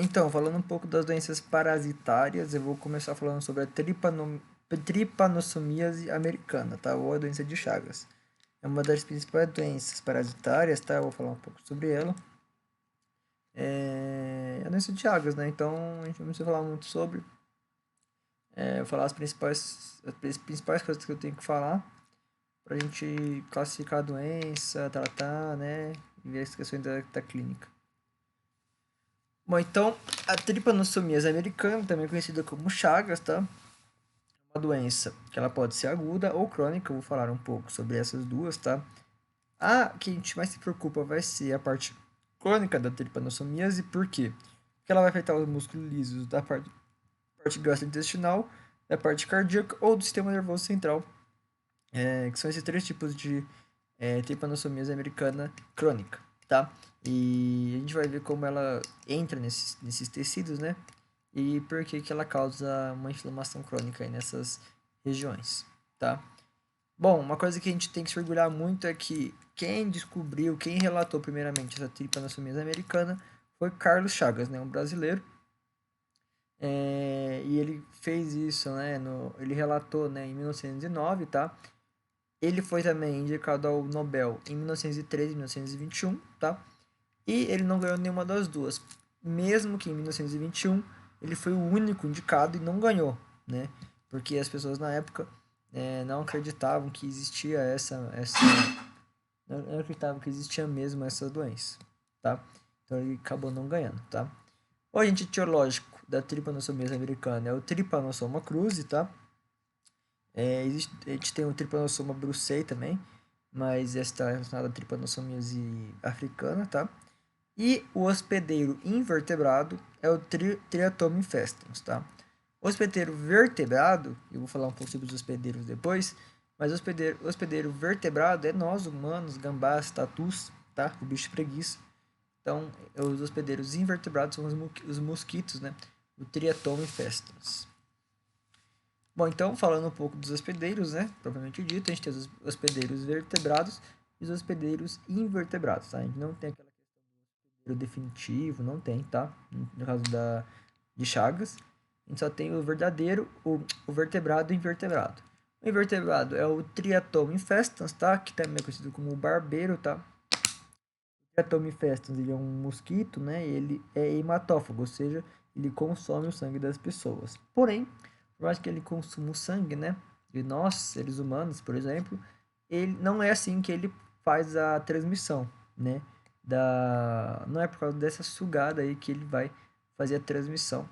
Então, falando um pouco das doenças parasitárias, eu vou começar falando sobre a tripanossomíase americana, tá? Ou a doença de Chagas. É uma das principais doenças parasitárias, tá? Eu vou falar um pouco sobre ela. É a doença de Chagas, né? Então, a gente não precisa falar muito sobre. Eu vou falar as principais coisas que eu tenho que falar pra gente classificar a doença, tratar, né? E ver as questões da clínica. Bom, então, a tripanossomíase americana, também conhecida como Chagas, tá? Uma doença que ela pode ser aguda ou crônica, eu vou falar um pouco sobre essas duas, tá? A que a gente mais se preocupa vai ser a parte crônica da tripanossomíase, por quê? Porque ela vai afetar os músculos lisos da parte gastrointestinal, da parte cardíaca ou do sistema nervoso central, que são esses três tipos de tripanossomíase americana crônica, tá? E a gente vai ver como ela entra nesses tecidos, né? E por que que ela causa uma inflamação crônica aí nessas regiões, tá? Bom, uma coisa que a gente tem que se orgulhar muito é que quem descobriu, quem relatou primeiramente essa tripanossomia americana foi Carlos Chagas, né, um brasileiro. E ele fez isso, né, ele relatou, né, em 1909, tá? Ele foi também indicado ao Nobel em 1913 e 1921, tá? E ele não ganhou nenhuma das duas. Mesmo que em 1921 ele foi o único indicado e não ganhou, né? Porque as pessoas na época não acreditavam que existia não acreditavam que existia mesmo essa doença, tá? Então ele acabou não ganhando, tá? O agente etiológico da tripanossomia americana é o Trypanosoma cruzi, tá? A gente tem o Trypanosoma brucei também, mas essa está relacionada à tripanossomíase africana, tá? E o hospedeiro invertebrado é o Triatom infestans, tá? O hospedeiro vertebrado, eu vou falar um pouco sobre os hospedeiros depois, mas o hospedeiro vertebrado é nós, humanos, gambás, tatus, tá? O bicho preguiça. Então, os hospedeiros invertebrados são os mosquitos, né? O Triatom infestans. Bom, então, falando um pouco dos hospedeiros, né? Propriamente dito, a gente tem os hospedeiros vertebrados e os hospedeiros invertebrados, tá? A gente não tem aquela definitivo, não tem, tá? No caso de Chagas. A gente só tem o verdadeiro, o vertebrado e o invertebrado. O invertebrado é o Triatom infestans, tá? Que também é conhecido como barbeiro, tá? O Triatom infestans, ele é um mosquito, né? Ele é hematófago, ou seja, ele consome o sangue das pessoas. Porém, por mais que ele consuma o sangue, né? De nós, seres humanos, por exemplo, ele não é assim que ele faz a transmissão, né? Não é por causa dessa sugada aí que ele vai fazer a transmissão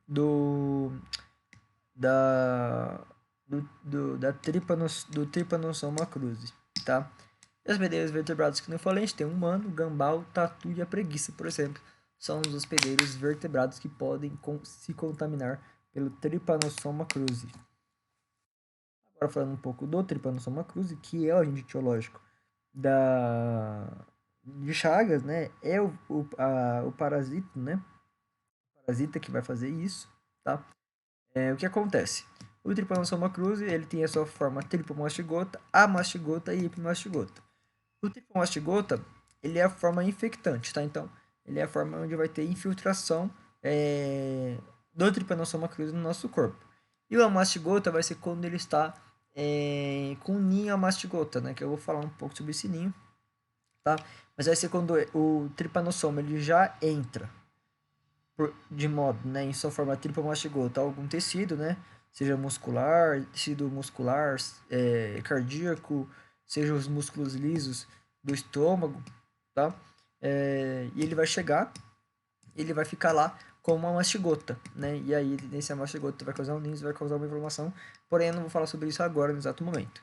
do da do Trypanosoma cruzi, tá? E os hospedeiros vertebrados que não falei, a gente tem o humano, o gambá, o tatu e a preguiça, por exemplo. São os hospedeiros vertebrados que podem se contaminar pelo Trypanosoma cruzi. Agora falando um pouco do Trypanosoma cruzi, que é o agente etiológico de Chagas, né? É o parasita, né? O parasita que vai fazer isso, tá? O que acontece? O Trypanosoma cruzi, ele tem a sua forma tripomastigota, amastigota e hipomastigota. O tripomastigota, ele é a forma infectante, tá? Então, ele é a forma onde vai ter infiltração do Trypanosoma cruzi no nosso corpo. E o amastigota vai ser quando ele está com o ninho amastigota, né? Que eu vou falar um pouco sobre esse ninho, tá? Mas vai ser quando o tripanossoma ele já entra de modo, né, em sua forma tripomastigota, algum tecido, né? Seja muscular, tecido muscular, cardíaco, seja os músculos lisos do estômago, tá? E ele vai chegar, ele vai ficar lá como uma mastigota, né? E aí, nesse mastigota vai causar um ninho, vai causar uma inflamação, porém eu não vou falar sobre isso agora, no exato momento.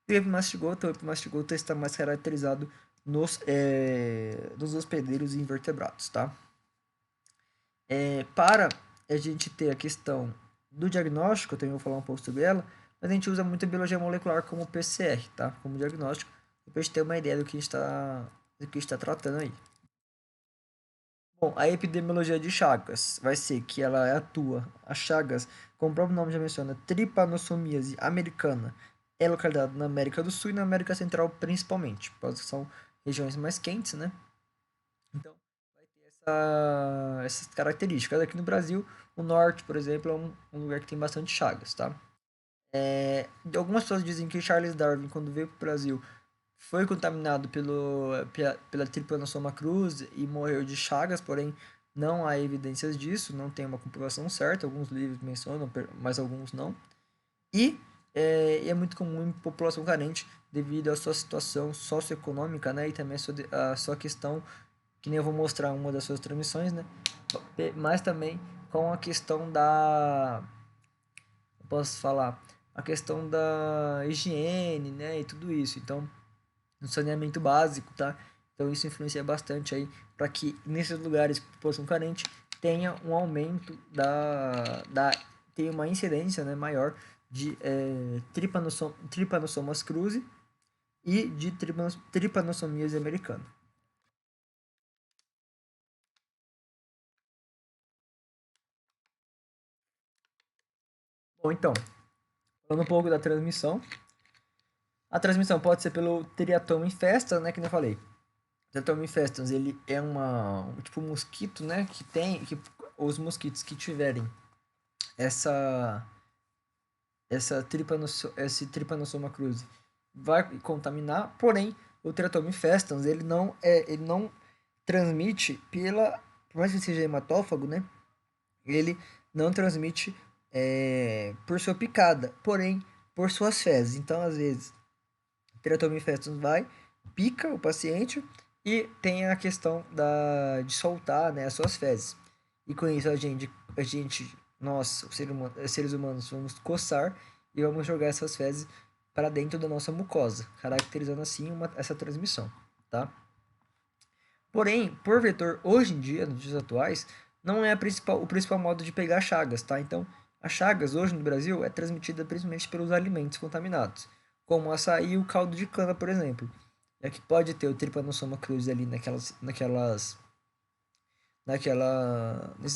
O epimastigota está mais caracterizado nos hospedeiros invertebrados, tá? Para a gente ter a questão do diagnóstico, eu também vou falar um pouco sobre ela, mas a gente usa muito a biologia molecular como PCR, tá? Como diagnóstico, para a gente ter uma ideia do que está tratando aí. Bom, a epidemiologia de Chagas vai ser que ela atua, a Chagas, como o próprio nome já menciona, tripanossomíase americana, é localizada na América do Sul e na América Central principalmente, porque são regiões mais quentes, né? Então, vai ter essas características. Aqui no Brasil, o norte, por exemplo, é um lugar que tem bastante chagas, tá? Algumas pessoas dizem que Charles Darwin, quando veio para o Brasil, foi contaminado pela Trypanosoma cruzi e morreu de chagas, porém não há evidências disso, não tem uma comprovação certa. Alguns livros mencionam, mas alguns não. E é muito comum em população carente devido à sua situação socioeconômica, né? E também a sua questão, que nem eu vou mostrar uma das suas transmissões, né? Mas também com a questão eu posso falar, a questão da higiene, né? E tudo isso. Então, no saneamento básico, tá? Então isso influencia bastante aí para que nesses lugares de população carente tenha um aumento tenha uma incidência, né, maior de Trypanosomas cruzi e de Trypanosomias americana. Bom, então, falando um pouco da transmissão. A transmissão pode ser pelo Triatom infestans, né, que eu falei. Triatom infestans, ele é tipo um mosquito, né, que os mosquitos que tiverem essa esse Trypanosoma cruzi vai contaminar, porém o Teratoma infestans ele não transmite por mais que ele seja hematófago, né? Ele não transmite por sua picada, porém por suas fezes. Então, às vezes, o Teratoma infestans pica o paciente e tem a questão de soltar, né, as suas fezes. E com isso nós, seres humanos, vamos coçar e vamos jogar essas fezes para dentro da nossa mucosa, caracterizando assim essa transmissão, tá? Porém, por vetor, hoje em dia, nos dias atuais, não é o principal modo de pegar chagas, tá? Então, a chagas hoje no Brasil é transmitida principalmente pelos alimentos contaminados, como o açaí e o caldo de cana, por exemplo. É que pode ter o Trypanosoma cruzi ali nesses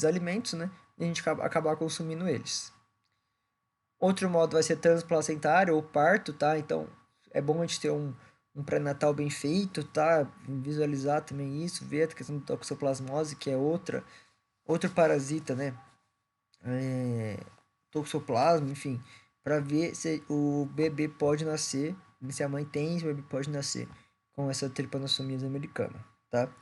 alimentos, né? E a gente acabar consumindo eles. Outro modo vai ser transplacentário ou parto, tá? Então, é bom a gente ter um pré-natal bem feito, tá? Visualizar também isso, ver a questão da toxoplasmose, que é outro parasita, né? Toxoplasma, enfim, para ver se o bebê pode nascer, se a mãe tem, se o bebê pode nascer com essa tripanossomia americana, tá?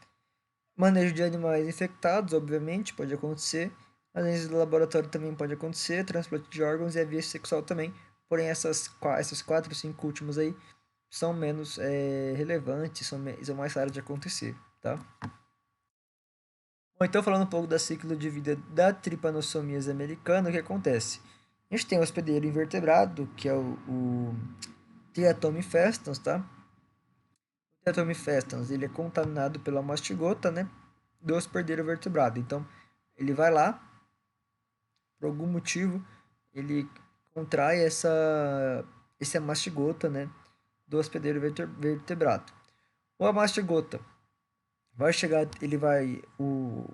Manejo de animais infectados, obviamente, pode acontecer. Análise do laboratório também pode acontecer. Transplante de órgãos e a via sexual também. Porém, essas 4, 5 últimas aí são menos relevantes, são mais raras de acontecer, tá? Bom, então falando um pouco da ciclo de vida da Trypanosomias americana, o que acontece? A gente tem o hospedeiro invertebrado, que é o Triatom infestans, tá? O Triatom infestans, ele é contaminado pela mastigota, né? Do hospedeiro vertebrado. Então, ele vai lá, por algum motivo, ele contrai essa mastigota, né? Do hospedeiro vertebrado. O mastigota vai chegar, ele vai, o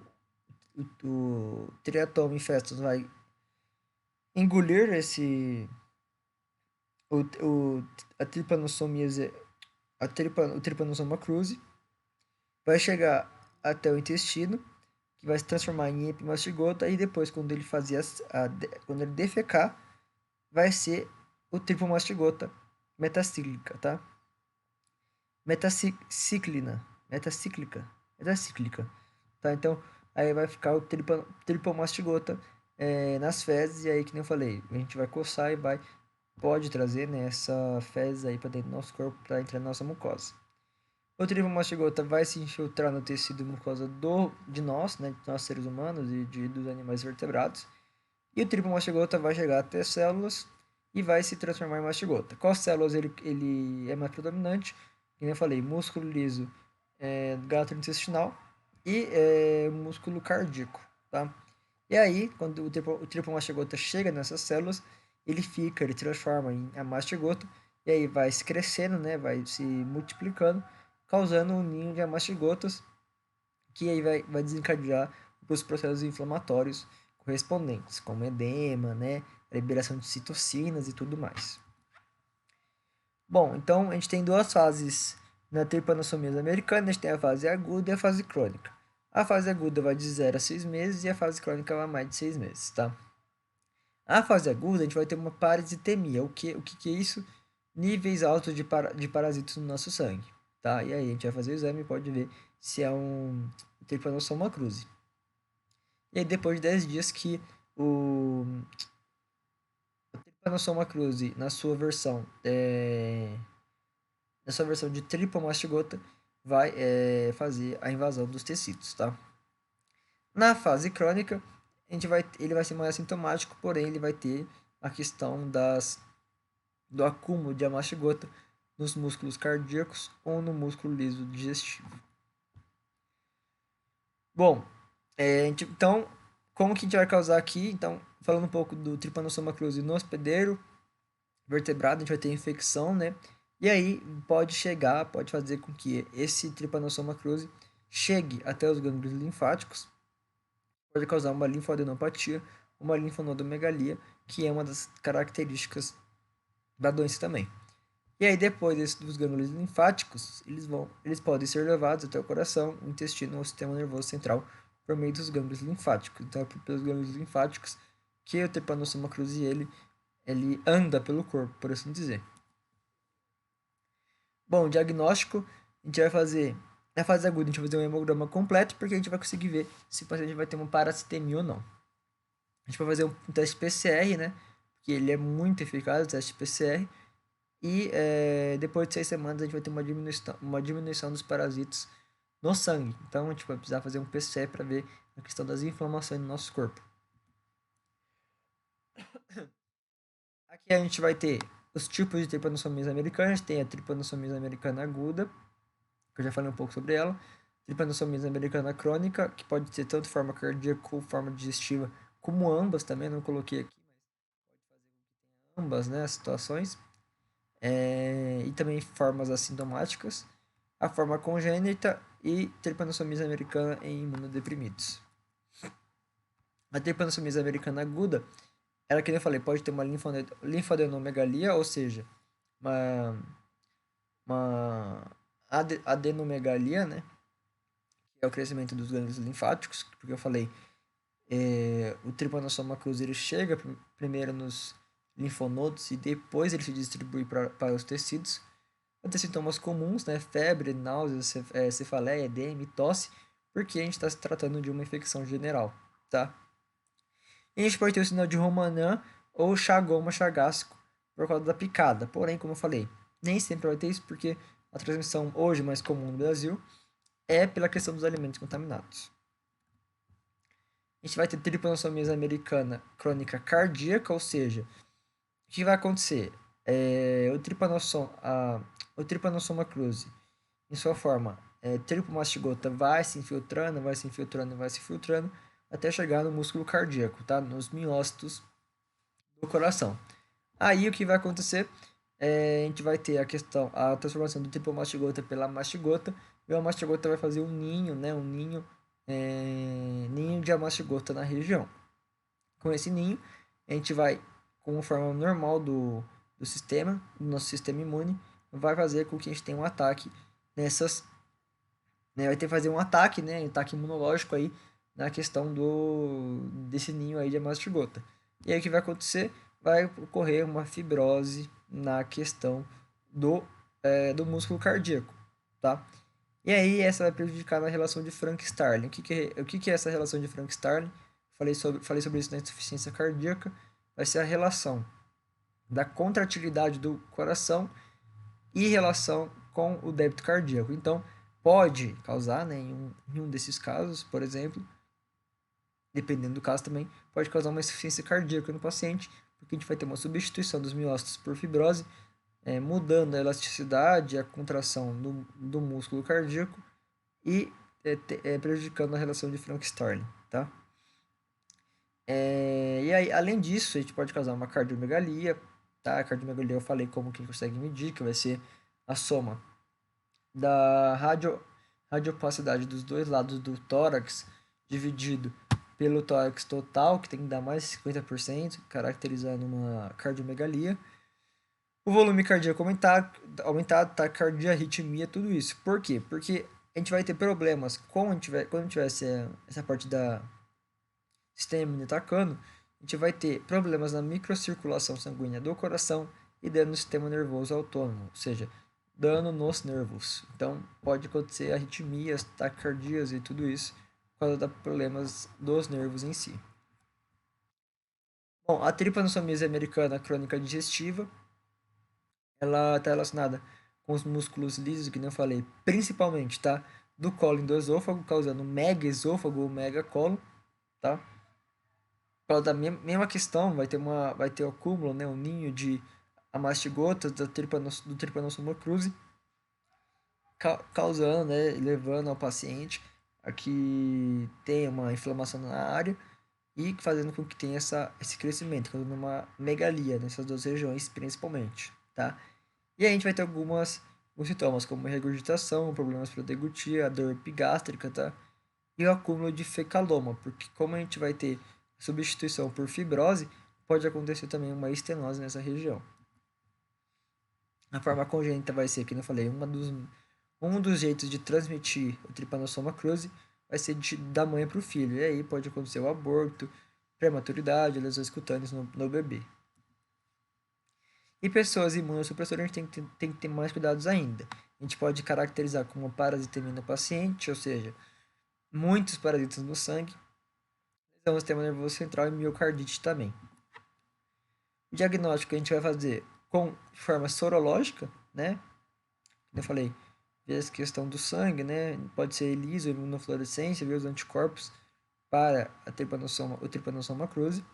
Triatom infestus vai engolir o, a Trypanosomiase, o Trypanosoma cruzi, vai chegar até o intestino, que vai se transformar em epimastigota, e depois, quando ele defecar, vai ser o tripomastigota metacíclica, tá? Metacíclica, tá? Então, aí vai ficar o tripomastigota nas fezes, e aí, que nem eu falei, a gente vai coçar e pode trazer, né, essa fezes aí para dentro do nosso corpo para entrar na nossa mucosa. O tripomastigota vai se infiltrar no tecido mucosa de nós, né, de nós seres humanos e dos animais vertebrados, e o tripomastigota vai chegar até as células e vai se transformar em mastigota. Quais células ele é mais predominante? Como eu falei, músculo liso, gastrointestinal e músculo cardíaco, tá? E aí, quando o tripomastigota chega nessas células, ele transforma em a mastigota, e aí vai se crescendo, né? Vai se multiplicando, causando um ninho de amastigotas, que aí vai desencadear os processos inflamatórios correspondentes, como edema, né? Liberação de citocinas e tudo mais. Bom, então a gente tem duas fases na tripanossomia americana, a gente tem a fase aguda e a fase crônica. A fase aguda vai de 0 a 6 meses e a fase crônica vai mais de 6 meses, tá? A fase aguda, a gente vai ter uma parasitemia. O que é isso? Níveis altos de parasitas no nosso sangue, tá? E aí a gente vai fazer o exame e pode ver se é um Trypanosoma cruzi. E aí depois de 10 dias que o Trypanosoma cruzi, na sua versão de tripomastigota, vai fazer a invasão dos tecidos, tá? Na fase crônica, ele vai ser mais assintomático, porém ele vai ter a questão do acúmulo de amastigota nos músculos cardíacos ou no músculo liso digestivo. Bom, então, como que a gente vai causar aqui? Então, falando um pouco do Trypanosoma cruzi no hospedeiro vertebrado, a gente vai ter infecção, né? E aí pode fazer com que esse Trypanosoma cruzi chegue até os gânglios linfáticos, pode causar uma linfadenopatia, uma linfonodomegalia, que é uma das características da doença também. E aí depois dos gânglios linfáticos, eles podem ser levados até o coração, o intestino ou o sistema nervoso central por meio dos gânglios linfáticos. Então é pelos gânglios linfáticos que o Trypanosoma cruzi ele anda pelo corpo, por assim dizer. Bom, diagnóstico, a gente vai fazer, na fase aguda, a gente vai fazer um hemograma completo, porque a gente vai conseguir ver se o paciente vai ter uma parasitemia ou não. A gente vai fazer um teste PCR, né? Porque ele é muito eficaz, o teste PCR. E depois de 6 semanas, a gente vai ter uma diminuição dos parasitas no sangue. Então, a gente vai precisar fazer um PCR para ver a questão das inflamações no nosso corpo. Aqui a gente vai ter os tipos de tripanossomia americana. A gente tem a tripanossomia americana aguda, que eu já falei um pouco sobre ela. Tripanossomia americana crônica, que pode ter tanto forma cardíaca ou forma digestiva, como ambas também, não coloquei aqui, mas pode fazer com que tenha ambas, né, as situações. E também formas assintomáticas, a forma congênita e tripanossomia americana em imunodeprimidos. A tripanossomia americana aguda, ela, que eu falei, pode ter uma linfadenomegalia, ou seja, uma adenomegalia, né? Que é o crescimento dos gânglios linfáticos, porque eu falei, o Trypanosoma cruzi ele chega primeiro nos linfonodos e depois ele se distribui para os tecidos. Vai ter sintomas comuns, né? Febre, náuseas, cefaleia, edema e tosse, porque a gente está se tratando de uma infecção general, tá? E a gente pode ter o sinal de Romanin ou chagoma chagásico por causa da picada. Porém, como eu falei, nem sempre vai ter isso, porque a transmissão hoje mais comum no Brasil é pela questão dos alimentos contaminados. A gente vai ter tripanossomia americana crônica cardíaca, ou seja, o que vai acontecer? O Trypanosoma cruzi, em sua forma tripomastigota, vai se infiltrando, até chegar no músculo cardíaco, tá? Nos miócitos do coração. Aí o que vai acontecer? A gente vai ter a transformação do tripomastigota pela mastigota, e a mastigota vai fazer um ninho, né? Ninho de amastigota na região. Com esse ninho, a gente vai, com a forma normal do nosso sistema imune, vai fazer com que a gente tenha um ataque nessas, né, vai ter que fazer um ataque, né, um ataque imunológico aí na questão desse ninho aí de mastigota. E aí o que vai acontecer? Vai ocorrer uma fibrose na questão do músculo cardíaco, tá? E aí essa vai prejudicar na relação de Frank-Starling. O que é essa relação de Frank-Starling? Falei sobre isso na insuficiência cardíaca. Vai ser a relação da contratilidade do coração e relação com o débito cardíaco. Então, pode causar, né, em um desses casos, por exemplo, dependendo do caso também, pode causar uma insuficiência cardíaca no paciente, porque a gente vai ter uma substituição dos miócitos por fibrose, mudando a elasticidade, a contração do músculo cardíaco e prejudicando a relação de Frank-Starling, tá? E aí, além disso, a gente pode causar uma cardiomegalia, tá? A cardiomegalia eu falei como que consegue medir, que vai ser a soma da radiopacidade dos dois lados do tórax dividido pelo tórax total, que tem que dar mais de 50%, caracterizando uma cardiomegalia. O volume cardíaco aumentado, taquicardia, arritmia, tudo isso. Por quê? Porque a gente vai ter problemas quando tiver essa parte da sistema imune atacando, a gente vai ter problemas na microcirculação sanguínea do coração e dano no sistema nervoso autônomo, ou seja, dano nos nervos. Então, pode acontecer arritmias, taquicardias e tudo isso por causa de problemas dos nervos em si. Bom, a tripanossomia americana crônica digestiva, ela está relacionada com os músculos lisos, que nem eu falei, principalmente, tá? Do colo e do esôfago, causando mega esôfago ou mega colo, tá? Por causa da mesma questão, vai ter o acúmulo, né? O ninho de amastigotas do Trypanosoma cruzi, causando, né? Levando ao paciente a que tenha uma inflamação na área e fazendo com que tenha esse crescimento, causando uma megalia nessas duas regiões, principalmente, tá? E a gente vai ter alguns sintomas, como regurgitação, problemas para deglutir, a dor epigástrica, tá? E o acúmulo de fecaloma, porque como a gente vai ter substituição por fibrose, pode acontecer também uma estenose nessa região. A forma congênita vai ser, como eu falei, um dos jeitos de transmitir o Trypanosoma cruzi vai ser da mãe para o filho. E aí pode acontecer o aborto, prematuridade, lesões cutâneas no bebê. E pessoas imunossupressoras, a gente tem que ter mais cuidados ainda. A gente pode caracterizar como parasitemia no paciente, ou seja, muitos parasitas no sangue, lesão do sistema nervoso central e miocardite também. O diagnóstico que a gente vai fazer de forma sorológica, né? Como eu falei, ver essa questão do sangue, né? Pode ser ELISA, imunofluorescência, ver os anticorpos para o Trypanosoma cruzi.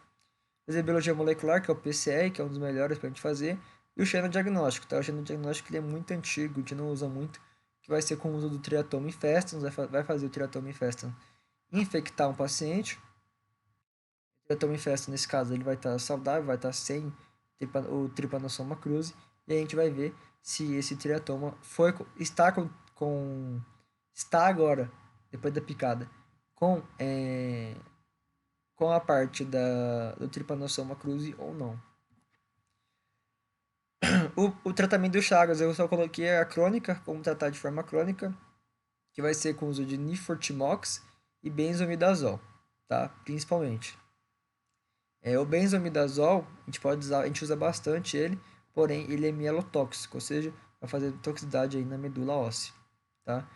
Fazer biologia molecular, que é o PCR, que é um dos melhores para a gente fazer. E o xenodiagnóstico, tá? O xenodiagnóstico ele é muito antigo, a gente não usa muito, que vai ser com o uso do triatoma infestans, vai fazer o triatoma infestans infectar um paciente. O triatoma infestans, nesse caso, ele vai estar saudável, vai estar sem o Trypanosoma cruzi, e a gente vai ver se esse triatoma está agora, depois da picada, com a parte do Trypanosoma cruzi ou não. O tratamento do Chagas, eu só coloquei a crônica, como tratar de forma crônica, que vai ser com o uso de Nifortimox e benzomidazol, tá? Principalmente. O benzomidazol, a gente usa bastante ele, porém ele é mielotóxico, ou seja, vai fazer toxicidade aí na medula óssea, tá?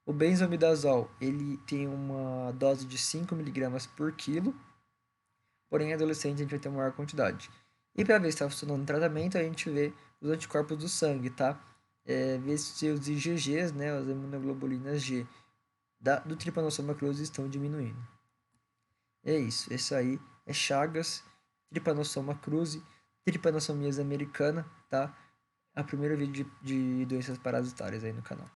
O benzomidazol, ele tem uma dose de 5 mg por quilo, porém, em adolescente a gente vai ter uma maior quantidade. E para ver se está funcionando o tratamento, a gente vê os anticorpos do sangue, tá? Ver se os IgGs, né, as imunoglobulinas G do Trypanosoma cruzi estão diminuindo. É isso. Esse aí é Chagas, Trypanosoma cruzi, Trypanosomias americana, tá? É o primeiro vídeo de doenças parasitárias aí no canal.